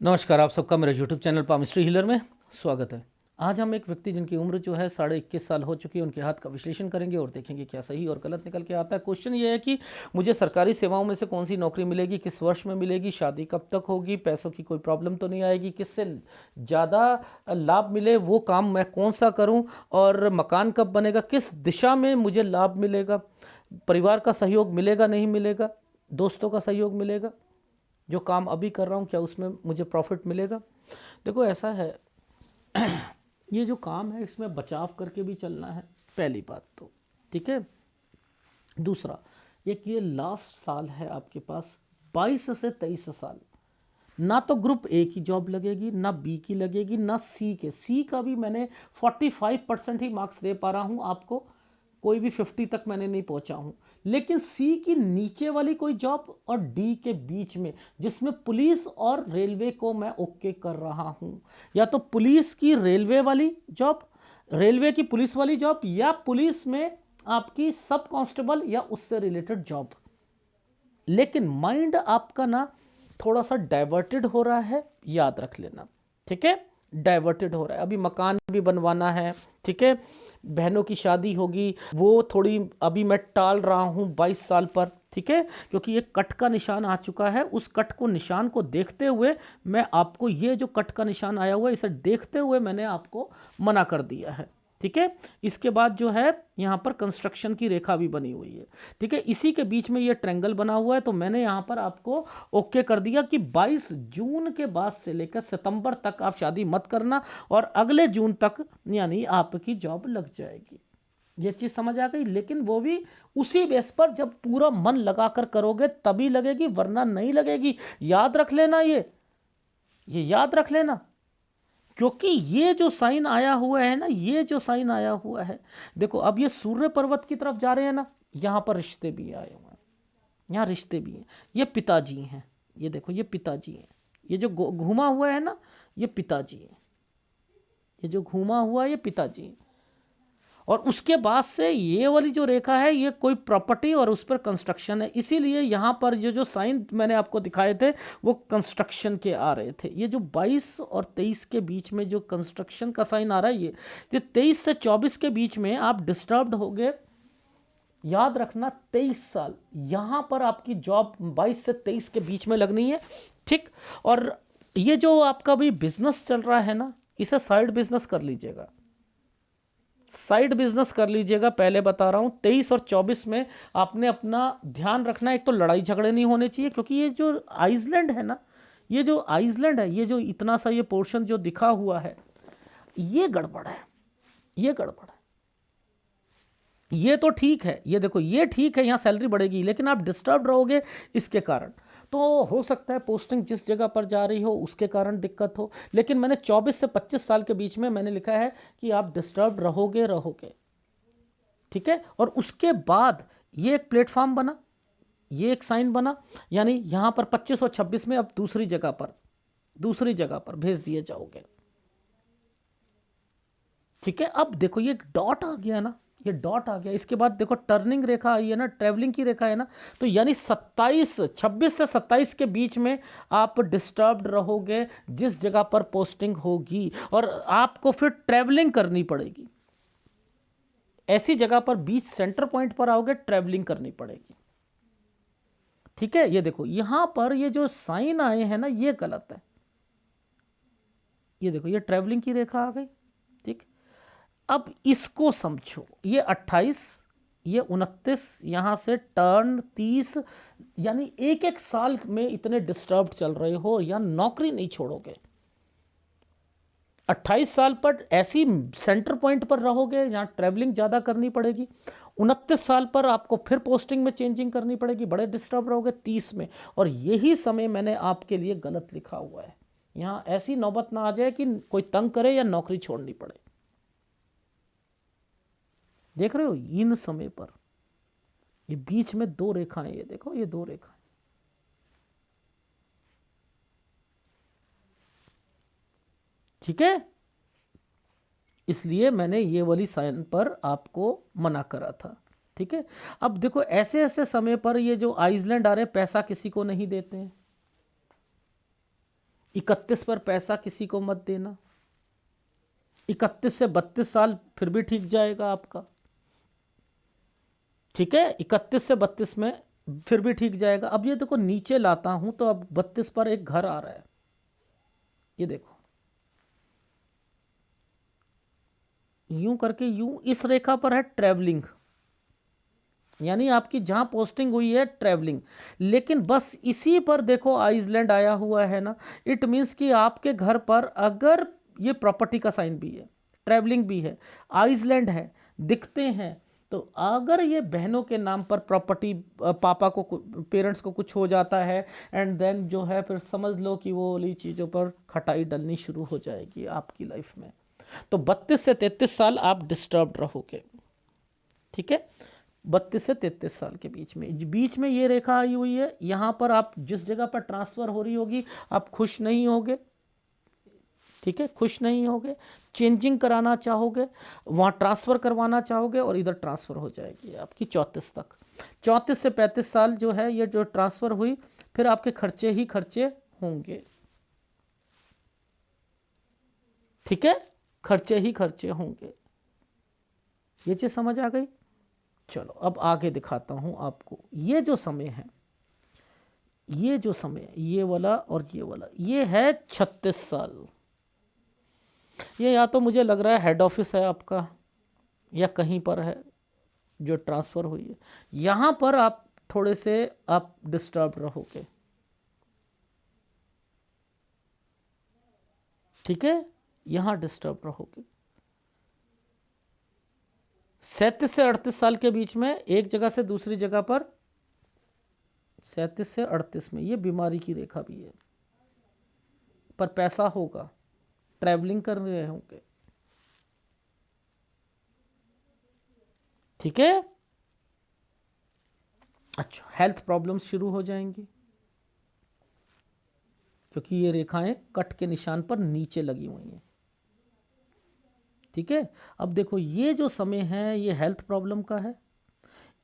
नमस्कार, आप सबका मेरे यूट्यूब चैनल पामिस्ट्री हीलर में स्वागत है। आज हम एक व्यक्ति जिनकी उम्र जो है 21.5 साल हो चुकी है, उनके हाथ का विश्लेषण करेंगे और देखेंगे क्या सही और गलत निकल के आता है। क्वेश्चन ये है कि मुझे सरकारी सेवाओं में से कौन सी नौकरी मिलेगी, किस वर्ष में मिलेगी, शादी कब तक होगी, पैसों की कोई प्रॉब्लम तो नहीं आएगी, किससे ज़्यादा लाभ मिले वो काम मैं कौन सा करूँ, और मकान कब बनेगा, किस दिशा में मुझे लाभ मिलेगा, परिवार का सहयोग मिलेगा नहीं मिलेगा, दोस्तों का सहयोग मिलेगा, जो काम अभी कर रहा हूँ क्या उसमें मुझे प्रॉफिट मिलेगा। देखो ऐसा है ये जो काम है इसमें बचाव करके भी चलना है, पहली बात तो ठीक है। दूसरा, एक ये लास्ट साल है आपके पास 22 से 23 साल, ना तो ग्रुप ए की जॉब लगेगी, ना बी की लगेगी, ना सी का भी मैंने 45% ही मार्क्स दे पा रहा हूँ आपको, कोई भी 50 तक मैंने नहीं पहुंचा हूं। लेकिन सी की नीचे वाली कोई जॉब और डी के बीच में जिसमें पुलिस और रेलवे को मैं ओके कर रहा हूं, या तो पुलिस की रेलवे वाली जॉब, रेलवे की पुलिस वाली जॉब, या पुलिस में आपकी सब कांस्टेबल या उससे रिलेटेड जॉब। लेकिन माइंड आपका ना थोड़ा सा डाइवर्टेड हो रहा है, याद रख लेना, ठीक है। डाइवर्टेड हो रहा है, अभी मकान भी बनवाना है, ठीक है, बहनों की शादी होगी, वो थोड़ी अभी मैं टाल रहा हूं 22 साल पर, ठीक है, क्योंकि ये कट का निशान आ चुका है। उस कट को निशान को देखते हुए मैं आपको, ये जो कट का निशान आया हुआ है इसे देखते हुए मैंने आपको मना कर दिया है, ठीक है। इसके बाद जो है यहाँ पर कंस्ट्रक्शन की रेखा भी बनी हुई है, ठीक है, इसी के बीच में ये ट्रायंगल बना हुआ है, तो मैंने यहाँ पर आपको ओके कर दिया कि 22 जून के बाद से लेकर सितंबर तक आप शादी मत करना, और अगले जून तक यानी आपकी जॉब लग जाएगी। ये चीज समझ आ गई, लेकिन वो भी उसी बेस पर जब पूरा मन लगाकर करोगे तभी लगेगी, वरना नहीं लगेगी। याद रख लेना, ये याद रख लेना, क्योंकि ये जो साइन आया हुआ है ना, ये जो साइन आया हुआ है, देखो अब ये सूर्य पर्वत की तरफ जा रहे हैं ना, यहां पर रिश्ते भी आए हुए हैं, यहाँ रिश्ते भी हैं, ये पिताजी हैं, ये देखो ये पिताजी हैं, ये जो घूमा हुआ है ना ये पिताजी हैं, ये जो घूमा हुआ है ये पिताजी हैं। और उसके बाद से ये वाली जो रेखा है ये कोई प्रॉपर्टी और उस पर कंस्ट्रक्शन है, इसीलिए यहाँ पर ये जो साइन मैंने आपको दिखाए थे वो कंस्ट्रक्शन के आ रहे थे। ये जो 22 और 23 के बीच में जो कंस्ट्रक्शन का साइन आ रहा है, ये 23 से 24 के बीच में आप डिस्टर्ब्ड हो गए। याद रखना 23 साल यहाँ पर आपकी जॉब 22 से 23 के बीच में लगनी है, ठीक। और ये जो आपका भी बिजनेस चल रहा है ना, इसे साइड बिजनेस कर लीजिएगा, साइड बिजनेस कर लीजिएगा, पहले बता रहा हूं। 23 और 24 में आपने अपना ध्यान रखना, एक तो लड़ाई झगड़े नहीं होने चाहिए, क्योंकि ये जो आइसलैंड है ना, ये जो आइसलैंड है, ये जो इतना सा ये पोर्शन जो दिखा हुआ है, ये गड़बड़ है, ये गड़बड़ है। ये तो ठीक है, ये देखो ये ठीक है, यहाँ सैलरी बढ़ेगी, लेकिन आप डिस्टर्ब रहोगे इसके कारण, तो हो सकता है पोस्टिंग जिस जगह पर जा रही हो उसके कारण दिक्कत हो। लेकिन मैंने 24 से 25 साल के बीच में मैंने लिखा है कि आप डिस्टर्ब रहोगे रहोगे, ठीक है। और उसके बाद ये एक प्लेटफॉर्म बना, ये एक साइन बना, यानी यहां पर 25 और 26 में अब दूसरी जगह पर भेज दिए जाओगे, ठीक है। अब देखो ये डॉट आ गया ना, ये डॉट आ गया, इसके बाद देखो टर्निंग रेखा आई है ना, ट्रेवलिंग की रेखा है ना, तो यानी 26 से 27 के बीच में आप डिस्टर्ब्ड रहोगे जिस जगह पर पोस्टिंग होगी, और आपको फिर ट्रेवलिंग करनी पड़ेगी, ऐसी जगह पर बीच सेंटर पॉइंट पर आओगे, ट्रेवलिंग करनी पड़ेगी, ठीक है। ये देखो यहां पर ये जो साइन आए हैं ना ये गलत है, ये देखो ये ट्रेवलिंग की रेखा आ गई, ठीक। अब इसको समझो, ये 28, ये 29, यहां से टर्न 30, यानी एक एक साल में इतने डिस्टर्ब चल रहे हो या नौकरी नहीं छोड़ोगे। 28 साल पर ऐसी सेंटर पॉइंट पर रहोगे, यहाँ ट्रैवलिंग ज़्यादा करनी पड़ेगी। 29 साल पर आपको फिर पोस्टिंग में चेंजिंग करनी पड़ेगी, बड़े डिस्टर्ब रहोगे 30 में। और यही समय मैंने आपके लिए गलत लिखा हुआ है, यहाँ ऐसी नौबत ना आ जाए कि कोई तंग करे या नौकरी छोड़नी पड़े। देख रहे हो इन समय पर ये बीच में दो रेखाएं, ये देखो ये दो रेखाएं, ठीक है। इसलिए मैंने ये वाली साइन पर आपको मना करा था, ठीक है। अब देखो ऐसे ऐसे समय पर ये जो आइसलैंड आ रहे पैसा किसी को नहीं देते हैं, 31 पर पैसा किसी को मत देना। 31 से 32 साल फिर भी ठीक जाएगा आपका, ठीक है, 31 से 32 में फिर भी ठीक जाएगा। अब ये देखो नीचे लाता हूं तो अब 32 पर एक घर आ रहा है, ये देखो यूं करके, यूं इस रेखा पर है ट्रैवलिंग, यानी आपकी जहां पोस्टिंग हुई है ट्रैवलिंग। लेकिन बस इसी पर देखो आइसलैंड आया हुआ है ना, इट मीन्स कि आपके घर पर अगर ये प्रॉपर्टी का साइन भी है, ट्रैवलिंग भी है, आइसलैंड है, दिखते हैं, तो अगर ये बहनों के नाम पर प्रॉपर्टी, पापा को, पेरेंट्स को कुछ हो जाता है, एंड देन जो है फिर समझ लो कि वो वाली चीज़ों पर खटाई डलनी शुरू हो जाएगी आपकी लाइफ में। तो 32 से 33 साल आप डिस्टर्ब रहोगे, ठीक है, 32 से 33 साल के बीच में ये रेखा आई हुई है। यहाँ पर आप जिस जगह पर ट्रांसफ़र हो रही होगी आप खुश नहीं होगे, ठीक है, खुश नहीं होगे, चेंजिंग कराना चाहोगे, वहाँ ट्रांसफ़र करवाना चाहोगे और इधर ट्रांसफ़र हो जाएगी आपकी 34 तक। 34 से 35 साल जो है ये जो ट्रांसफ़र हुई, फिर आपके खर्चे ही खर्चे होंगे, ठीक है, खर्चे ही खर्चे होंगे। ये चीज़ समझ आ गई? चलो अब आगे दिखाता हूं आपको। ये जो समय है, ये जो समय, ये वाला और ये वाला, ये है 36 साल। ये या तो मुझे लग रहा है हेड ऑफिस है आपका या कहीं पर है जो ट्रांसफ़र हुई है। यहाँ पर आप थोड़े से आप डिस्टर्ब रहोगे, ठीक है, यहाँ डिस्टर्ब रहोगे। 37 से 38 साल के बीच में एक जगह से दूसरी जगह पर, 37 से 38 में ये बीमारी की रेखा भी है, पर पैसा होगा, ट्रैवलिंग कर रहे होंगे, ठीक है। अच्छा, हेल्थ प्रॉब्लम्स शुरू हो जाएंगी क्योंकि ये रेखाएं कट के निशान पर नीचे लगी हुई हैं, ठीक है। अब देखो ये जो समय है ये हेल्थ प्रॉब्लम का है,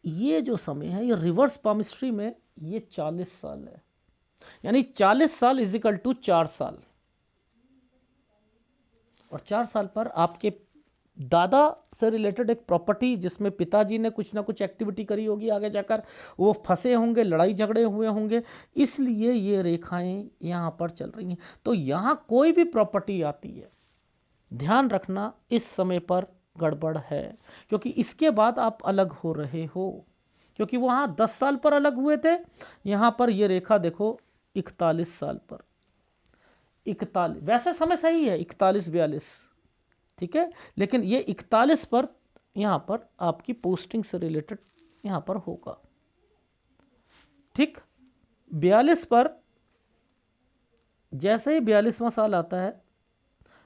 ये जो समय है ये रिवर्स पामिस्ट्री में ये 40 साल है, यानी 40 साल इजिकल टू 4 साल, और 4 साल पर आपके दादा से रिलेटेड एक प्रॉपर्टी जिसमें पिताजी ने कुछ ना कुछ एक्टिविटी करी होगी, आगे जाकर वो फंसे होंगे, लड़ाई झगड़े हुए होंगे, इसलिए ये रेखाएं यहाँ पर चल रही हैं। तो यहाँ कोई भी प्रॉपर्टी आती है, ध्यान रखना इस समय पर गड़बड़ है, क्योंकि इसके बाद आप अलग हो रहे हो, क्योंकि वहाँ 10 साल पर अलग हुए थे, यहाँ पर ये रेखा देखो 41 साल पर, 41 वैसे समय सही है 41-42, ठीक है, लेकिन ये 41 पर यहाँ पर आपकी पोस्टिंग से रिलेटेड यहाँ पर होगा, ठीक। 42 पर जैसे ही 42वां साल आता है,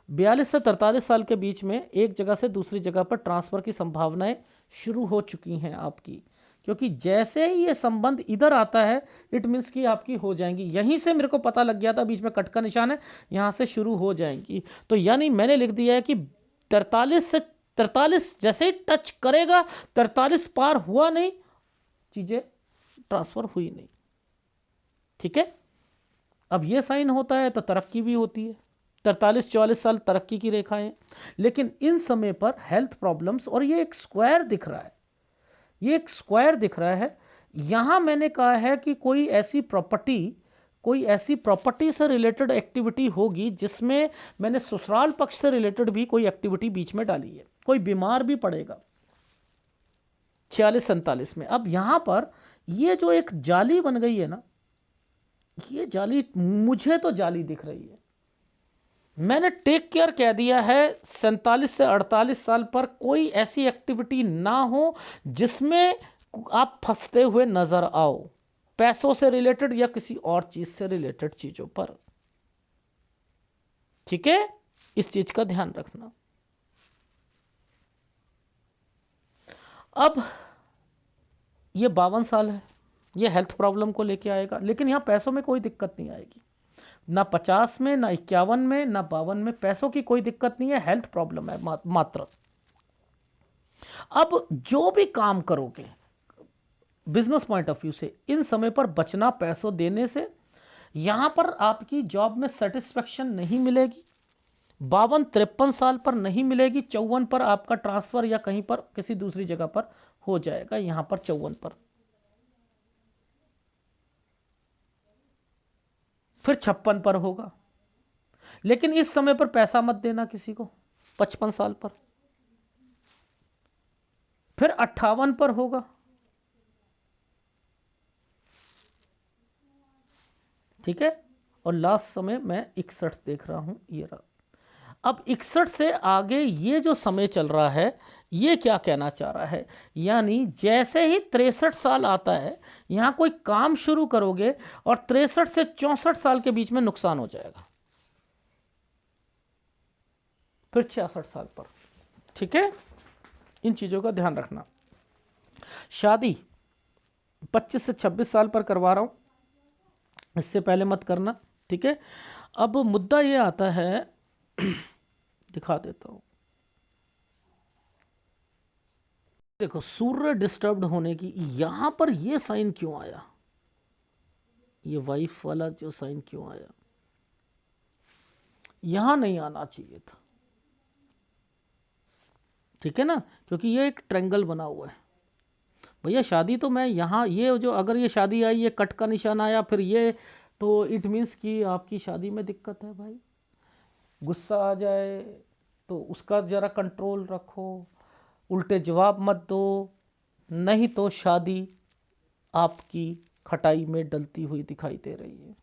42 से 43 साल के बीच में एक जगह से दूसरी जगह पर ट्रांसफ़र की संभावनाएं शुरू हो चुकी हैं आपकी, क्योंकि जैसे ही ये संबंध इधर आता है इट मीन्स कि आपकी हो जाएंगी। यहीं से मेरे को पता लग गया था, बीच में कट का निशान है, यहाँ से शुरू हो जाएंगी। तो यानी मैंने लिख दिया है कि 43 जैसे ही टच करेगा, 43 पार हुआ नहीं, चीज़ें ट्रांसफ़र हुई नहीं, ठीक है। अब ये साइन होता है तो तरक्की भी होती है, 43-44 साल तरक्की की रेखाएं, लेकिन इन समय पर हेल्थ प्रॉब्लम्स, और ये एक स्क्वायर दिख रहा है, ये एक स्क्वायर दिख रहा है। यहां मैंने कहा है कि कोई ऐसी प्रॉपर्टी से रिलेटेड एक्टिविटी होगी जिसमें मैंने ससुराल पक्ष से रिलेटेड भी कोई एक्टिविटी बीच में डाली है, कोई बीमार भी पड़ेगा 46-47 में। अब यहां पर ये जो एक जाली बन गई है ना, ये जाली मुझे तो जाली दिख रही है, मैंने टेक केयर कह दिया है 47 से 48 साल पर कोई ऐसी एक्टिविटी ना हो जिसमें आप फंसते हुए नजर आओ, पैसों से रिलेटेड या किसी और चीज से रिलेटेड चीजों पर, ठीक है, इस चीज का ध्यान रखना। अब ये 52 साल है, ये हेल्थ प्रॉब्लम को लेके आएगा, लेकिन यहां पैसों में कोई दिक्कत नहीं आएगी, ना 50 में, ना 51 में, ना 52 में, पैसों की कोई दिक्कत नहीं है, हेल्थ प्रॉब्लम है मात्र। अब जो भी काम करोगे बिजनेस पॉइंट ऑफ व्यू से, इन समय पर बचना पैसों देने से, यहां पर आपकी जॉब में सेटिस्फेक्शन नहीं मिलेगी, 52-53 साल पर नहीं मिलेगी, 54 पर आपका ट्रांसफर या कहीं पर किसी दूसरी जगह पर हो जाएगा, यहां पर 54 पर, फिर 56 पर होगा। लेकिन इस समय पर पैसा मत देना किसी को, 55 साल पर, फिर 58 पर होगा, ठीक है। और लास्ट समय मैं 61 देख रहा हूं, ये रहा। अब 61 से आगे ये जो समय चल रहा है, ये क्या कहना चाह रहा है, यानी जैसे ही 63 साल आता है, यहां कोई काम शुरू करोगे और 63 से 64 साल के बीच में नुकसान हो जाएगा, फिर 66 साल पर, ठीक है। इन चीजों का ध्यान रखना। शादी 25 से 26 साल पर करवा रहा हूं, इससे पहले मत करना, ठीक है। अब मुद्दा ये आता है, दिखा देता हूं, देखो सूर्य डिस्टर्ब्ड होने की, यहां पर ये साइन क्यों आया, ये वाइफ वाला जो साइन क्यों आया, यहां नहीं आना चाहिए था, ठीक है ना, क्योंकि ये एक ट्रायंगल बना हुआ है। भैया शादी तो मैं यहाँ, ये जो अगर ये शादी आई, ये कट का निशान आया, फिर ये, तो इट मीन्स कि आपकी शादी में दिक्कत है भाई। गुस्सा आ जाए तो उसका ज़रा कंट्रोल रखो, उल्टे जवाब मत दो, नहीं तो शादी आपकी खटाई में डलती हुई दिखाई दे रही है।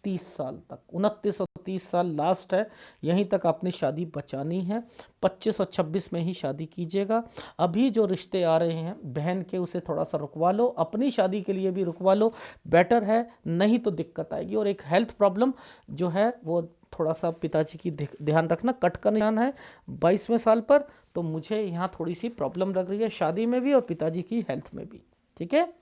30 साल तक, 29 और 30 साल लास्ट है, यहीं तक अपनी शादी बचानी है। 25 और 26 में ही शादी कीजिएगा। अभी जो रिश्ते आ रहे हैं बहन के, उसे थोड़ा सा रुकवा लो, अपनी शादी के लिए भी रुकवा लो, बेटर है, नहीं तो दिक्कत आएगी। और एक हेल्थ प्रॉब्लम जो है वो थोड़ा सा पिताजी की ध्यान रखना, कट का निशान है 22वें साल पर, तो मुझे यहाँ थोड़ी सी प्रॉब्लम लग रही है, शादी में भी और पिताजी की हेल्थ में भी, ठीक है।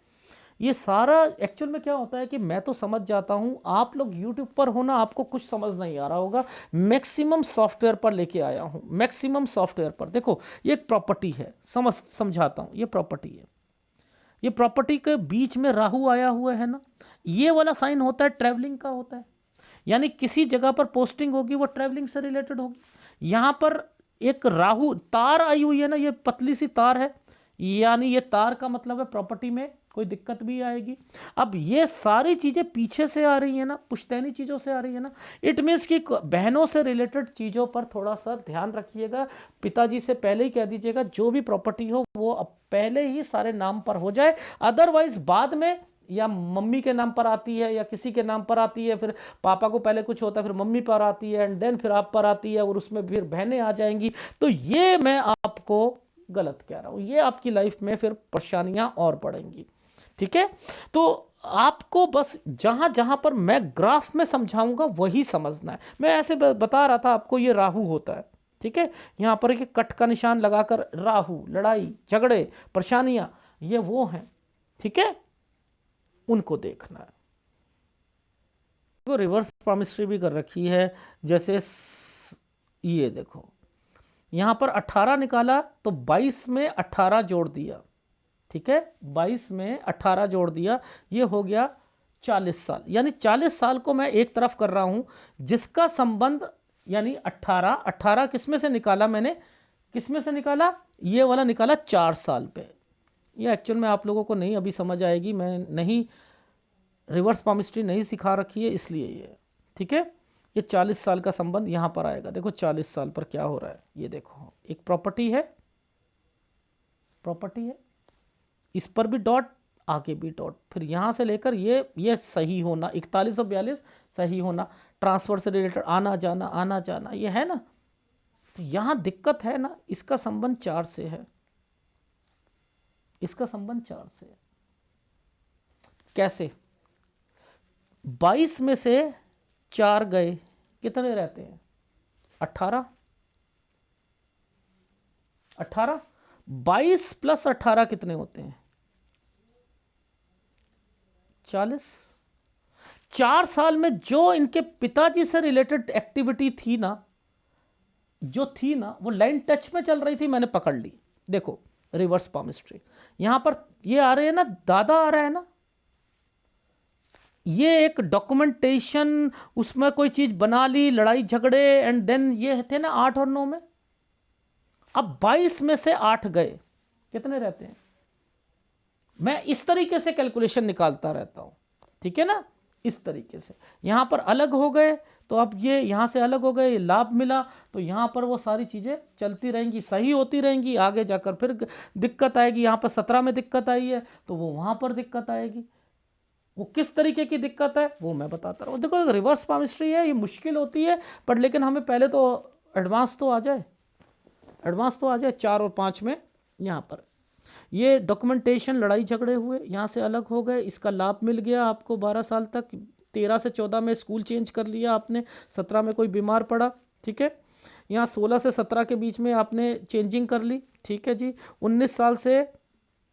ये सारा एक्चुअल में क्या होता है कि मैं तो समझ जाता हूं, आप लोग यूट्यूब पर हो ना, आपको कुछ समझ नहीं आ रहा होगा। मैक्सिमम सॉफ्टवेयर पर लेके आया हूं, मैक्सिमम सॉफ्टवेयर पर। देखो ये एक प्रॉपर्टी है, समझाता हूं, ये प्रॉपर्टी है, ये प्रॉपर्टी के बीच में राहु आया हुआ है ना, ये वाला साइन होता है ट्रैवलिंग का होता है, यानी किसी जगह पर पोस्टिंग होगी वो ट्रैवलिंग से रिलेटेड होगी। यहां पर एक राहु तार आई हुई है ना, ये पतली सी तार है, यानी ये तार का मतलब है प्रॉपर्टी में कोई दिक्कत भी आएगी। अब ये सारी चीजें पीछे से आ रही है ना, पुश्तैनी चीजों से आ रही है ना, इट मीन्स कि बहनों से रिलेटेड चीजों पर थोड़ा सा ध्यान रखिएगा। पिताजी से पहले ही कह दीजिएगा जो भी प्रॉपर्टी हो वो अब पहले ही सारे नाम पर हो जाए, अदरवाइज बाद में या मम्मी के नाम पर आती है या किसी के नाम पर आती है, फिर पापा को पहले कुछ होता है, फिर मम्मी पर आती है, एंड देन फिर आप पर आती है, और उसमें फिर बहनें आ जाएंगी। तो ये मैं आपको गलत कह रहा हूं, ये आपकी लाइफ में फिर परेशानियां और बढ़ेंगी, ठीक है। तो आपको बस जहां जहां पर मैं ग्राफ में समझाऊंगा वही समझना है। मैं ऐसे बता रहा था आपको, ये राहु होता है, ठीक है। यहां पर एक कट का निशान लगाकर राहु, लड़ाई झगड़े परेशानियां, ये वो हैं, ठीक है, उनको देखना है। वो रिवर्स पामिस्ट्री भी कर रखी है, जैसे ये देखो यहां पर 18 निकाला तो 22 में 18 जोड़ दिया, ठीक है, 22 में 18 जोड़ दिया, ये हो गया 40 साल। यानी 40 साल को मैं एक तरफ कर रहा हूं, जिसका संबंध यानी 18 किस में से निकाला मैंने, किस में से निकाला, ये वाला निकाला 4 साल पे। ये एक्चुअल में आप लोगों को नहीं अभी समझ आएगी, मैं नहीं रिवर्स पामिस्ट्री नहीं सिखा रखी है इसलिए ये, ठीक है। ये 40 साल का संबंध यहां पर आएगा। देखो 40 साल पर क्या हो रहा है, ये देखो एक प्रॉपर्टी है, प्रॉपर्टी है, इस पर भी डॉट, आगे भी डॉट, फिर यहां से लेकर ये सही होना, 41 और 42 सही होना, ट्रांसफर से रिलेटेड आना जाना आना जाना, ये है ना। तो यहां दिक्कत है ना, इसका संबंध 4 से है, इसका संबंध 4 से है। कैसे, 22 में से 4 गए, कितने रहते हैं, 18, 18, 22 प्लस 18 कितने होते हैं, 40। 4 साल में जो इनके पिताजी से रिलेटेड एक्टिविटी थी ना, जो थी ना, वो लाइन टच में चल रही थी, मैंने पकड़ ली। देखो रिवर्स पामिस्ट्री, यहां पर ये आ रहे हैं ना, दादा आ रहा है ना, ये एक डॉक्यूमेंटेशन, उसमें कोई चीज बना ली, लड़ाई झगड़े, एंड देन ये थे ना 8 और 9 में। अब 22 में से 8 गए, कितने रहते हैं? मैं इस तरीके से कैलकुलेशन निकालता रहता हूं, ठीक है ना, इस तरीके से। यहां पर अलग हो गए तो अब ये यहां से अलग हो गए, लाभ मिला, तो यहां पर वो सारी चीजें चलती रहेंगी, सही होती रहेंगी। आगे जाकर फिर दिक्कत आएगी, यहां पर 17 में दिक्कत आई है तो वो वहां पर दिक्कत आएगी। वो किस तरीके की दिक्कत है वो मैं बताता रहा हूं। देखो रिवर्स पामिस्ट्री है, ये मुश्किल होती है, पर लेकिन हमें पहले तो एडवांस तो आ जाए, एडवांस तो आ जाए 4 और 5 में। यहां पर ये डॉक्यूमेंटेशन, लड़ाई झगड़े हुए, यहाँ से अलग हो गए, इसका लाभ मिल गया आपको 12 साल तक। 13 से 14 में स्कूल चेंज कर लिया आपने, 17 में कोई बीमार पड़ा, ठीक है। यहाँ 16 से 17 के बीच में आपने चेंजिंग कर ली, ठीक है जी। 19 साल से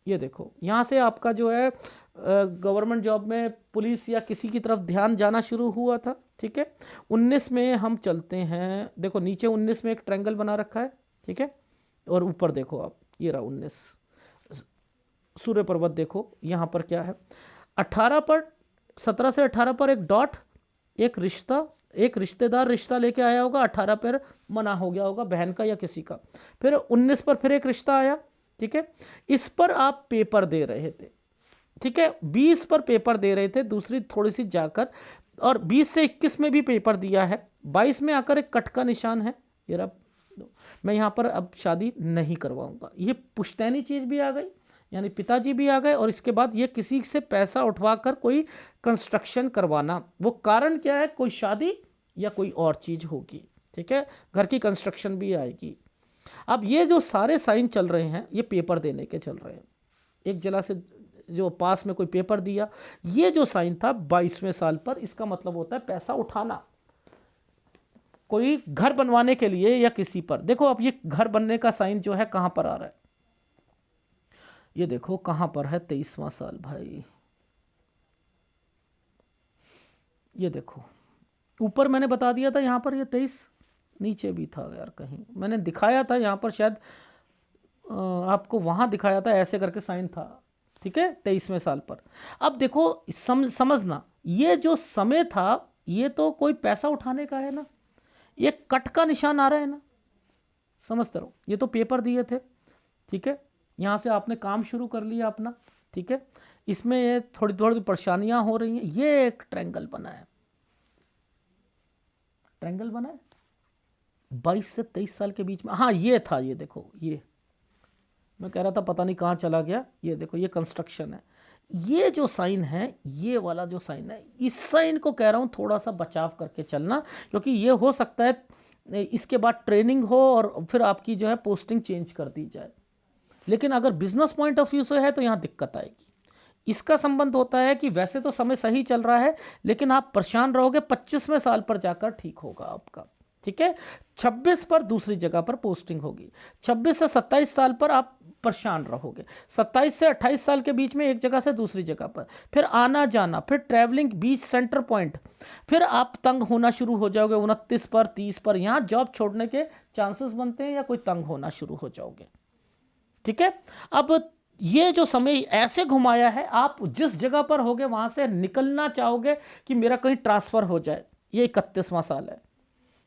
ये देखो यहाँ से आपका जो है गवर्नमेंट जॉब में, पुलिस या किसी की तरफ ध्यान जाना शुरू हुआ था, ठीक है। 19 में हम चलते हैं, देखो नीचे 19 में एक ट्रायंगल बना रखा है, ठीक है, और ऊपर देखो आप, ये रहा 19 सूर्य पर्वत। देखो यहाँ पर क्या है, 18 पर, 17 से 18 पर एक डॉट, एक रिश्ता, एक रिश्तेदार रिश्ता लेके आया होगा, 18 पर मना हो गया होगा बहन का या किसी का। फिर 19 पर फिर एक रिश्ता आया, ठीक है, इस पर आप पेपर दे रहे थे, ठीक है। 20 पर पेपर दे रहे थे, दूसरी थोड़ी सी जाकर, और 20 से 21 में भी पेपर दिया है, 22 में आकर एक कट का निशान है, ये रहा, मैं यहाँ पर अब शादी नहीं करवाऊंगा। ये पुश्तैनी चीज भी आ गई, यानी पिताजी भी आ गए, और इसके बाद ये किसी से पैसा उठवाकर कोई कंस्ट्रक्शन करवाना, वो कारण क्या है, कोई शादी या कोई और चीज होगी, ठीक है, घर की कंस्ट्रक्शन भी आएगी। अब ये जो सारे साइन चल रहे हैं ये पेपर देने के चल रहे हैं। एक जगह से जो पास में कोई पेपर दिया, ये जो साइन था 22वें साल पर, इसका मतलब होता है पैसा उठाना, कोई घर बनवाने के लिए या किसी पर। देखो अब ये घर बनने का साइन जो है कहां पर आ रहा है, ये देखो कहां पर है, 23वां साल भाई। ये देखो ऊपर मैंने बता दिया था, यहां पर ये 23, नीचे भी था यार, कहीं मैंने दिखाया था, यहां पर शायद आपको वहां दिखाया था, ऐसे करके साइन था, ठीक है, 23वें साल पर। अब देखो समझना, ये जो समय था ये तो कोई पैसा उठाने का है ना, ये कट का निशान आ रहा है ना, समझते रहो। ये तो पेपर दिए थे, ठीक है, यहां से आपने काम शुरू कर लिया अपना, ठीक है, इसमें ये थोड़ी थोड़ी परेशानियां हो रही हैं। ये एक ट्रायंगल बना है, ट्रायंगल बना है 22 से 23 साल के बीच में, हाँ ये था, ये देखो, ये मैं कह रहा था पता नहीं कहाँ चला गया। ये देखो ये कंस्ट्रक्शन है, ये जो साइन है, ये वाला जो साइन है, इस साइन को कह रहा हूँ थोड़ा सा बचाव करके चलना, क्योंकि ये हो सकता है इसके बाद ट्रेनिंग हो और फिर आपकी जो है पोस्टिंग चेंज कर दी जाए। लेकिन अगर बिजनेस पॉइंट ऑफ व्यू से है तो यहाँ दिक्कत आएगी। इसका संबंध होता है कि वैसे तो समय सही चल रहा है, लेकिन आप परेशान रहोगे, 25वें साल पर जाकर ठीक होगा आपका, ठीक है। 26 पर दूसरी जगह पर पोस्टिंग होगी, 26 से 27 साल पर आप परेशान रहोगे, 27 से 28 साल के बीच में एक जगह से दूसरी जगह पर, फिर आना जाना, फिर ट्रैवलिंग, बीच सेंटर पॉइंट, फिर आप तंग होना शुरू हो जाओगे 29 पर, 30 पर, यहाँ जॉब छोड़ने के चांसेस बनते हैं या कोई तंग होना शुरू हो जाओगे, ठीक है। अब ये जो समय ऐसे घुमाया है, आप जिस जगह पर होगे वहां से निकलना चाहोगे कि मेरा कहीं ट्रांसफर हो जाए। ये 31वां साल है,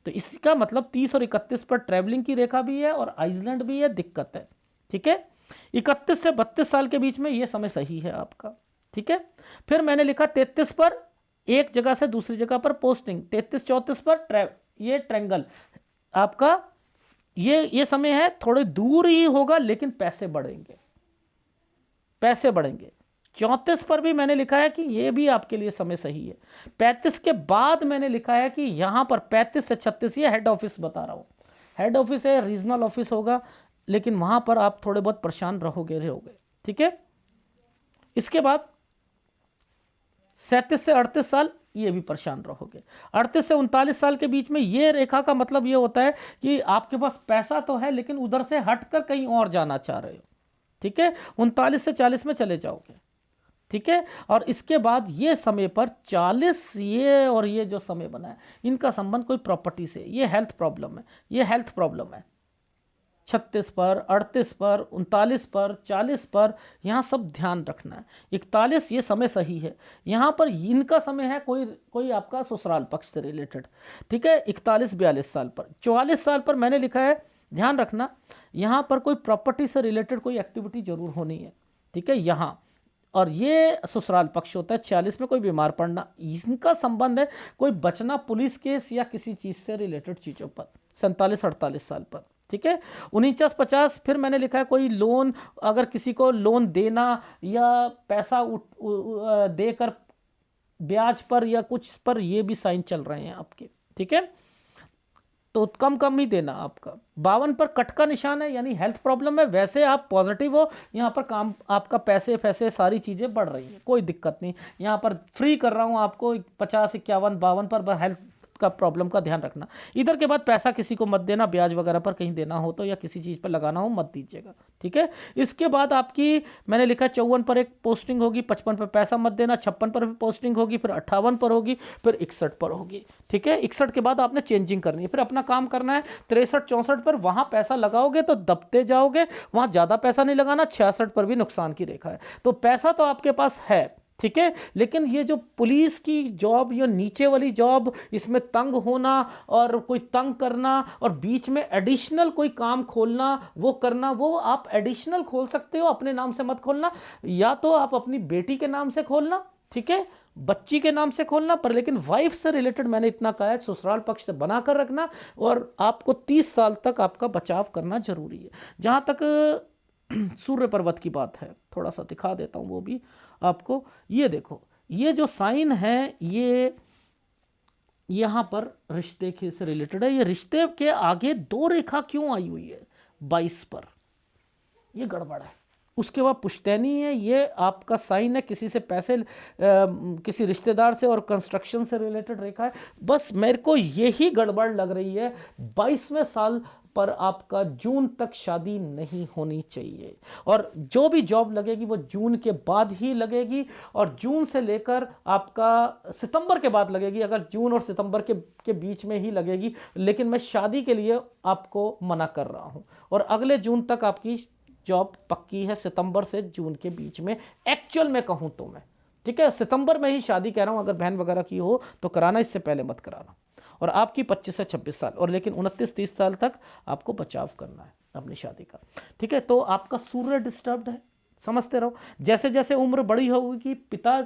तो इसका मतलब 30 और 31 पर ट्रैवलिंग की रेखा भी है और आइसलैंड भी है, दिक्कत है, ठीक है। 31 से 32 साल के बीच में ये समय सही है आपका, ठीक है। फिर मैंने लिखा 33 पर एक जगह से दूसरी जगह पर पोस्टिंग, 33-34 पर ये ट्रायंगल आपका, ये समय है, थोड़ी दूर ही होगा लेकिन पैसे बढ़ेंगे, पैसे बढ़ेंगे। 34 पर भी मैंने लिखा है कि ये भी आपके लिए समय सही है। 35 के बाद मैंने लिखा है कि यहां पर 35 से 36, ये हेड ऑफिस बता रहा हूं, हेड ऑफिस है, रीजनल ऑफिस होगा, लेकिन वहां पर आप थोड़े बहुत परेशान रहोगे, ठीक है। इसके बाद 37 से 38 साल, ये भी परेशान रहोगे। 38 से 39 साल के बीच में ये रेखा का मतलब ये होता है कि आपके पास पैसा तो है लेकिन उधर से हटकर कहीं और जाना चाह रहे हो, ठीक है। 39 से 40 में चले जाओगे, ठीक है। और इसके बाद ये समय पर 40, ये और ये जो समय बना है, इनका संबंध कोई प्रॉपर्टी से, ये हेल्थ प्रॉब्लम है, ये हेल्थ प्रॉब्लम है। 36 पर, 38 पर, 39 पर, 40 पर, यहाँ सब ध्यान रखना है। 41 ये समय सही है, यहाँ पर इनका समय है कोई कोई आपका ससुराल पक्ष से रिलेटेड, ठीक है। 41-42 साल पर, 44 साल पर मैंने लिखा है, ध्यान रखना यहाँ पर कोई प्रॉपर्टी से रिलेटेड कोई एक्टिविटी जरूर होनी है, ठीक है यहाँ। और ये ससुराल पक्ष होता है। 46 में कोई बीमार पड़ना, इनका संबंध है कोई बचना पुलिस केस या किसी चीज़ से रिलेटेड चीज़ों पर। 47-48 साल पर, ठीक है। 49-50 फिर मैंने लिखा है कोई लोन, अगर किसी को लोन देना या पैसा देकर ब्याज पर या कुछ पर, ये भी साइन चल रहे हैं आपके, ठीक है। तो कम कम ही देना आपका। 52 पर कट का निशान है, यानी हेल्थ प्रॉब्लम है, वैसे आप पॉजिटिव हो, यहाँ पर काम आपका पैसे फैसे सारी चीज़ें बढ़ रही हैं, कोई दिक्कत नहीं। यहाँ पर फ्री कर रहा हूँ आपको 50, 51, 52 पर हेल्थ का प्रॉब्लम का ध्यान रखना। इधर के बाद पैसा किसी को मत देना, ब्याज वगैरह पर कहीं देना हो तो या किसी चीज़ पर लगाना हो मत दीजिएगा, ठीक है। इसके बाद आपकी मैंने लिखा 54 पर एक पोस्टिंग होगी, 55 पर पैसा मत देना, 56 पर पोस्टिंग होगी, फिर 58 पर होगी, फिर 61 पर होगी, ठीक है। 61 के बाद आपने चेंजिंग करनी है, फिर अपना काम करना है। 63-64 पर वहां पैसा लगाओगे तो दबते जाओगे, वहां ज़्यादा पैसा नहीं लगाना। 66 पर भी नुकसान की रेखा है, तो पैसा तो आपके पास है, ठीक है। लेकिन ये जो पुलिस की जॉब, ये नीचे वाली जॉब, इसमें तंग होना और कोई तंग करना और बीच में एडिशनल कोई काम खोलना, वो करना, वो आप एडिशनल खोल सकते हो, अपने नाम से मत खोलना, या तो आप अपनी बेटी के नाम से खोलना, ठीक है, बच्ची के नाम से खोलना पर, लेकिन वाइफ से रिलेटेड मैंने इतना कहा है, ससुराल पक्ष से बना कर रखना। और आपको 30 साल तक आपका बचाव करना जरूरी है। जहां तक सूर्य पर्वत की बात है, थोड़ा सा दिखा देता हूं वो भी आपको। ये देखो, ये जो साइन है, ये यहां पर रिश्ते के से रिलेटेड है। ये रिश्ते के आगे 2 रेखा क्यों आई हुई है 22 पर, ये गड़बड़ है। उसके बाद पुश्तैनी है, ये आपका साइन है किसी से पैसे किसी रिश्तेदार से और कंस्ट्रक्शन से रिलेटेड रेखा है। बस मेरे को यही गड़बड़ लग रही है, 22वें साल पर आपका जून तक शादी नहीं होनी चाहिए, और जो भी जॉब लगेगी वो जून के बाद ही लगेगी, और जून से लेकर आपका सितंबर के बाद लगेगी, अगर जून और सितंबर के बीच में ही लगेगी। लेकिन मैं शादी के लिए आपको मना कर रहा हूं, और अगले जून तक आपकी जॉब पक्की है, सितंबर से जून के बीच में एक्चुअल में कहूं तो मैं, ठीक है। सितंबर में ही शादी कह रहा हूं, अगर बहन वगैरह की हो तो कराना, इससे पहले मत कराना। और आपकी 25 से 26 साल, और लेकिन 29-30 साल तक आपको बचाव करना है अपनी शादी का, ठीक है। तो आपका सूर्य डिस्टर्ब्ड है, समझते रहो। जैसे जैसे उम्र बड़ी होगी पिता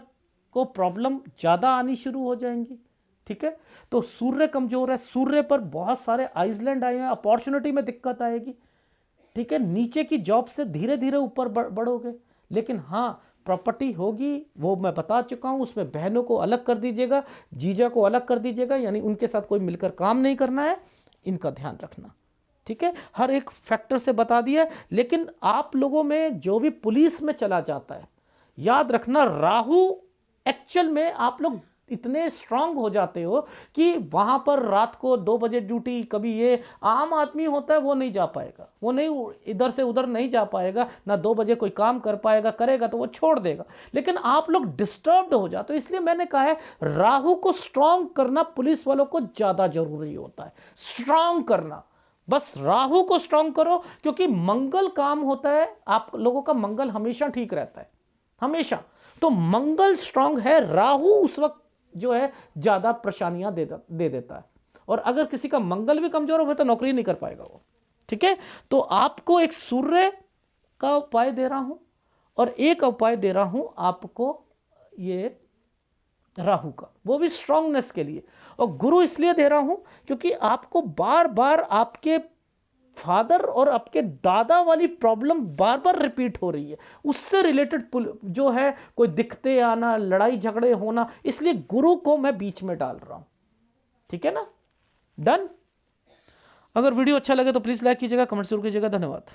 को प्रॉब्लम ज़्यादा आनी शुरू हो जाएंगी, ठीक है। तो सूर्य कमजोर है, सूर्य पर बहुत सारे आइसलैंड आए हैं, अपॉर्चुनिटी में दिक्कत आएगी, ठीक है। नीचे की जॉब से धीरे धीरे ऊपर बढ़ोगे, लेकिन हाँ प्रॉपर्टी होगी, वो मैं बता चुका हूं। उसमें बहनों को अलग कर दीजिएगा, जीजा को अलग कर दीजिएगा, यानी उनके साथ कोई मिलकर काम नहीं करना है, इनका ध्यान रखना, ठीक है। हर एक फैक्टर से बता दिया। लेकिन आप लोगों में जो भी पुलिस में चला जाता है, याद रखना राहु एक्चुअल में आप लोग इतने स्ट्रांग हो जाते हो कि वहां पर रात को 2 बजे ड्यूटी, कभी ये आम आदमी होता है वो नहीं जा पाएगा, वो नहीं इधर से उधर नहीं जा पाएगा ना, 2 बजे कोई काम कर पाएगा, करेगा तो वो छोड़ देगा। लेकिन आप लोग डिस्टर्ब्ड हो जाते हो, इसलिए मैंने कहा है राहु को स्ट्रांग करना पुलिस वालों को ज्यादा जरूरी होता है, स्ट्रांग करना। बस राहु को स्ट्रांग करो, क्योंकि मंगल काम होता है, आप लोगों का मंगल हमेशा ठीक रहता है, हमेशा। तो मंगल स्ट्रांग है, राहु उस वक्त जो है ज्यादा परेशानियां दे देता है, और अगर किसी का मंगल भी कमजोर होगा तो नौकरी नहीं कर पाएगा वो, ठीक है। तो आपको एक सूर्य का उपाय दे रहा हूं, और एक उपाय दे रहा हूं आपको ये राहु का, वो भी स्ट्रांगनेस के लिए। और गुरु इसलिए दे रहा हूं क्योंकि आपको बार बार आपके फादर और आपके दादा वाली प्रॉब्लम बार बार रिपीट हो रही है, उससे रिलेटेड जो है कोई दिक्कतें आना, लड़ाई झगड़े होना, इसलिए गुरु को मैं बीच में डाल रहा हूं, ठीक है ना। डन। अगर वीडियो अच्छा लगे तो प्लीज लाइक कीजिएगा, कमेंट जरूर कीजिएगा। धन्यवाद।